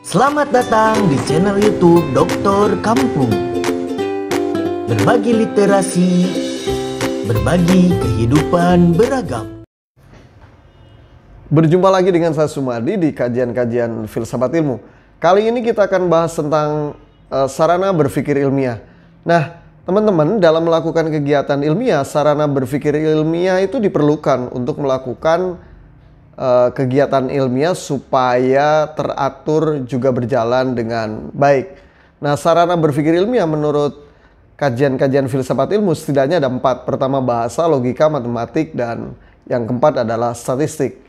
Selamat datang di channel YouTube Dokter Kampung. Berbagi literasi, berbagi kehidupan beragam. Berjumpa lagi dengan saya Sumardi di kajian-kajian filsafat ilmu. Kali ini kita akan bahas tentang sarana berpikir ilmiah. Nah, teman-teman, dalam melakukan kegiatan ilmiah, sarana berpikir ilmiah itu diperlukan untuk melakukan kegiatan ilmiah supaya teratur juga berjalan dengan baik. Nah, sarana berpikir ilmiah menurut kajian-kajian filsafat ilmu setidaknya ada 4. Pertama bahasa, logika, matematik, dan yang keempat adalah statistik.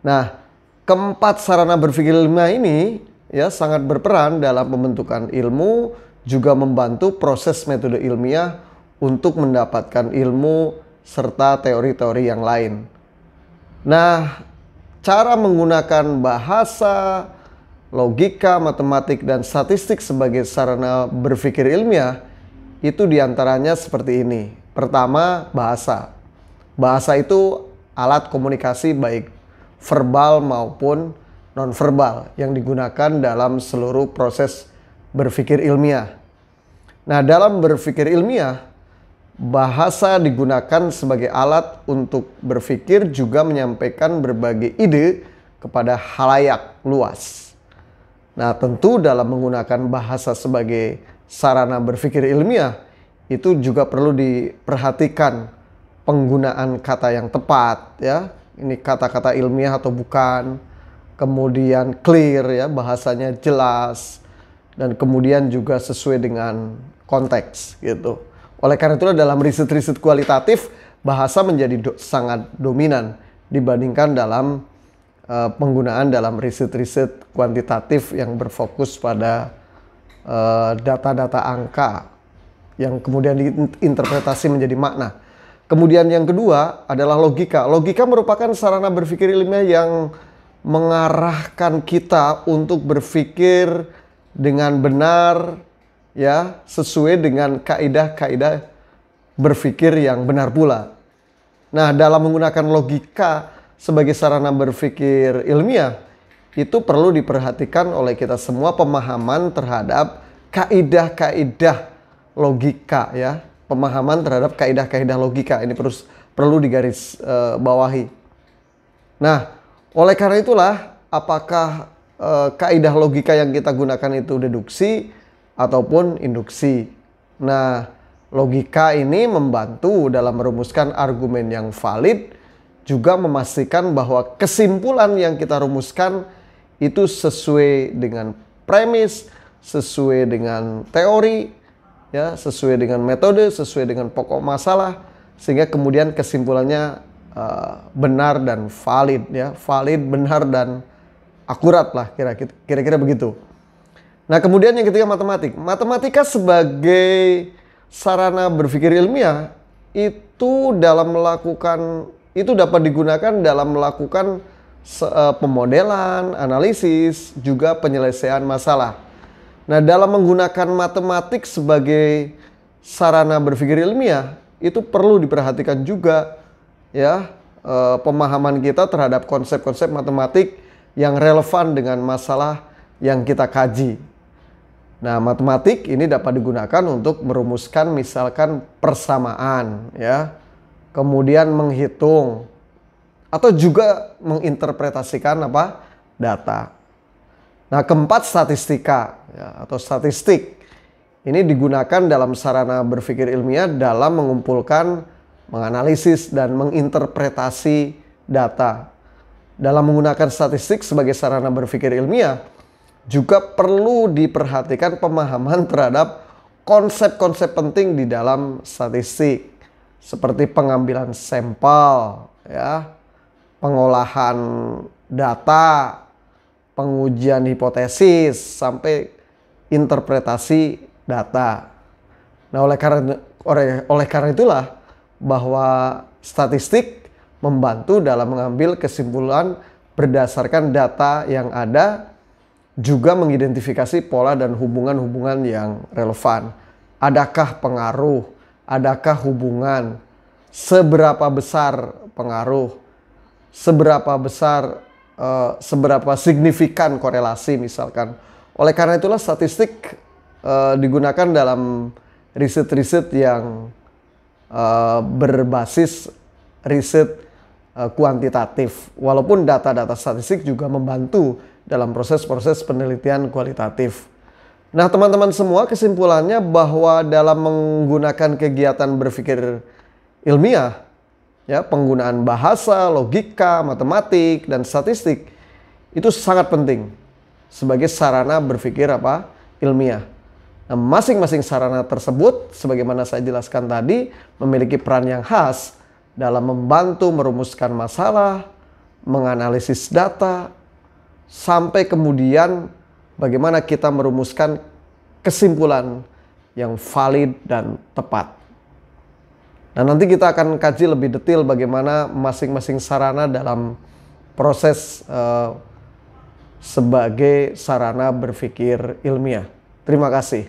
Nah, keempat sarana berpikir ilmiah ini ya sangat berperan dalam pembentukan ilmu, juga membantu proses metode ilmiah untuk mendapatkan ilmu serta teori-teori yang lain. Nah, cara menggunakan bahasa, logika, matematik, dan statistik sebagai sarana berpikir ilmiah itu diantaranya seperti ini. Pertama, bahasa. Bahasa itu alat komunikasi baik verbal maupun nonverbal yang digunakan dalam seluruh proses berpikir ilmiah. Nah, dalam berpikir ilmiah, bahasa digunakan sebagai alat untuk berpikir, juga menyampaikan berbagai ide kepada khalayak luas. Nah, tentu dalam menggunakan bahasa sebagai sarana berpikir ilmiah, itu juga perlu diperhatikan penggunaan kata yang tepat ya. Ini kata-kata ilmiah atau bukan. Kemudian clear ya, bahasanya jelas, dan kemudian juga sesuai dengan konteks gitu. Oleh karena itu dalam riset-riset kualitatif, bahasa menjadi sangat dominan dibandingkan dalam penggunaan dalam riset-riset kuantitatif yang berfokus pada data-data angka yang kemudian diinterpretasi menjadi makna. Kemudian yang kedua adalah logika. Logika merupakan sarana berpikir ilmiah yang mengarahkan kita untuk berpikir dengan benar, ya, sesuai dengan kaidah-kaidah berpikir yang benar pula. Nah, dalam menggunakan logika sebagai sarana berpikir ilmiah, itu perlu diperhatikan oleh kita semua pemahaman terhadap kaidah-kaidah logika ya. Pemahaman terhadap kaidah-kaidah logika ini perlu digaris bawahi. Nah, oleh karena itulah apakah kaidah logika yang kita gunakan itu deduksi ataupun induksi. Nah, logika ini membantu dalam merumuskan argumen yang valid, juga memastikan bahwa kesimpulan yang kita rumuskan itu sesuai dengan premis, sesuai dengan teori, ya, sesuai dengan metode, sesuai dengan pokok masalah, sehingga kemudian kesimpulannya benar dan valid, ya, valid, benar dan akurat lah, kira-kira begitu. Nah, kemudian yang ketiga matematik. Matematika sebagai sarana berpikir ilmiah itu dapat digunakan dalam melakukan pemodelan, analisis, juga penyelesaian masalah. Nah, dalam menggunakan matematik sebagai sarana berpikir ilmiah itu perlu diperhatikan juga ya pemahaman kita terhadap konsep-konsep matematik yang relevan dengan masalah yang kita kaji. Nah, matematik ini dapat digunakan untuk merumuskan misalkan persamaan ya, kemudian menghitung atau juga menginterpretasikan data. Nah, keempat statistika ya, atau statistik ini digunakan dalam sarana berpikir ilmiah dalam mengumpulkan, menganalisis, dan menginterpretasi data. Dalam menggunakan statistik sebagai sarana berpikir ilmiah, juga perlu diperhatikan pemahaman terhadap konsep-konsep penting di dalam statistik, seperti pengambilan sampel, ya, pengolahan data, pengujian hipotesis, sampai interpretasi data. Nah, oleh karena itulah bahwa statistik membantu dalam mengambil kesimpulan berdasarkan data yang ada, juga mengidentifikasi pola dan hubungan-hubungan yang relevan. Adakah pengaruh? Adakah hubungan? Seberapa besar pengaruh? Seberapa besar seberapa signifikan korelasi misalkan. Oleh karena itulah statistik digunakan dalam riset-riset yang berbasis riset kuantitatif. Walaupun data-data statistik juga membantu dalam proses-proses penelitian kualitatif. Nah teman-teman semua, kesimpulannya bahwa dalam menggunakan kegiatan berpikir ilmiah, ya, penggunaan bahasa, logika, matematik, dan statistik itu sangat penting sebagai sarana berpikir ilmiah. Nah, masing-masing sarana tersebut, sebagaimana saya jelaskan tadi, memiliki peran yang khas dalam membantu merumuskan masalah, menganalisis data, sampai kemudian bagaimana kita merumuskan kesimpulan yang valid dan tepat. Nah, nanti kita akan kaji lebih detail bagaimana masing-masing sarana dalam proses sebagai sarana berpikir ilmiah. Terima kasih.